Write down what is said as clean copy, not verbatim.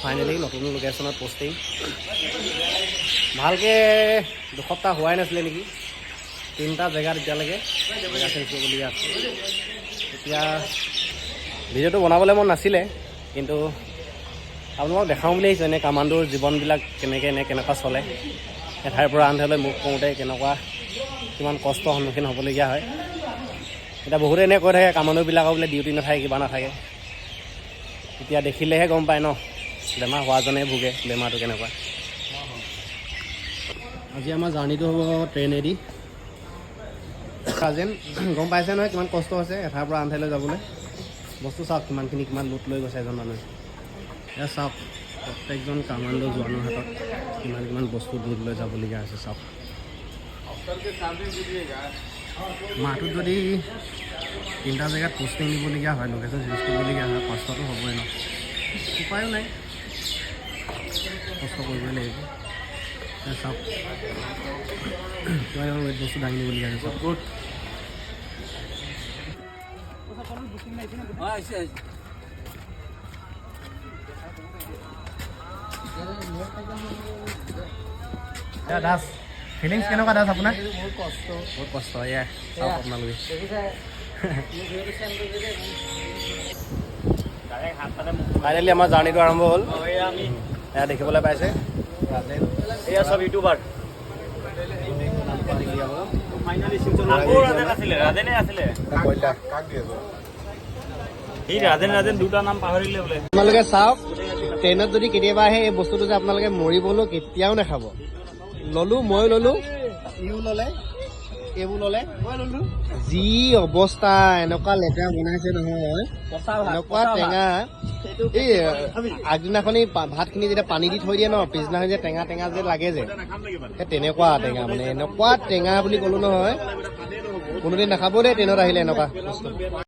finally নতুন লোকেশ্যনত posting ভালকৈ দুসপ্তাহ হোৱাই নাছিলে নেকি 3টা জেগাত এতিয়ালৈকে জেগা চেঞ্জ কৰিবলগীয়া আছে এতিয়া ভিডিঅ'টো বনাবলৈ মন নাছিলে কিন্তু আপোনালোকক দেখাওঁ বুলি আহিছোঁ এনে কামাণ্ডোৰ জীৱনবিলাক কেনেকুৱা চলে এঠাইৰ পৰা আন ঠাইলৈ মুখ কৰোঁতে কিমান কষ্টৰ সন্মুখীন হ'বলগীয়া হয় এতিয়া বহুতে এনে কৈ থাকে কামাণ্ডোৰবিলাকৰ বোলে ডিউটি নাথাকে কিবা নাথাকে এতিয়া দেখিলেহে গম পায় ন বেমাৰ হোৱাজনে ভোগে বেমাৰটো কেনেকুৱা আজি আমাৰ জাৰ্ণিটো হ'ব ট্ৰেইনেদি যেন গম পাইছে নহয় কিমান কষ্ট হৈছে এঠাইৰ পৰা আন ঠাইলৈ যাবলৈ বস্তু চাওক কিমান লোট লৈ গৈছে এজন মানুহে এয়া চাওক প্ৰত্যেকজন কামাণ্ডো জোৱানৰ হাতত কিমান বস্তু লোট লৈ যাবলগীয়া হৈছে চাওক মাহটোত যদি 3টা জেগাত পষ্টিং দিবলগীয়া হয় লোকেশ্যন চেঞ্জ কৰিবলগীয়া হয় কষ্টটো হ'বই ন উপায়ো নাই কষ্ট কৰিবই লাগিব চাওক কিমান ৱেইট বস্তু দাঙি নিবলগীয়া হৈছে চাওক দাস ফিলিংছ কেনেকুৱা দাস আপোনাৰ বহুত কষ্ট এয়া চাওক আপোনালোকে ফাইনেলি আমাৰ জাৰ্ণিটো আৰম্ভ হ'ল এয়া দেখিবলৈ পাইছে এয়া চব ইউটিউবাৰ আপোনালোকে চাওক ট্ৰেইনত যদি কেতিয়াবা আহে এই বস্তুটো যে আপোনালোকে মৰিবলৈও কেতিয়াও নাখাব ললো মই ললো ইও ললে এইবোৰ ললে মই ললো যি অৱস্থা এনেকুৱা লেতেৰা বনাইছে নহয় এনেকুৱা টেঙা এই আগদিনাখনি ভাতখিনি যেতিয়া পানী দি থৈ দিয়ে ন পিছদিনাখন যে টেঙা যে লাগে যে তেনেকুৱা টেঙা মানে এনেকুৱা টেঙা বুলি ক'লো নহয় কোনোদিন নাখাব দেই ট্ৰেইনত আহিলে এনেকুৱা বস্তু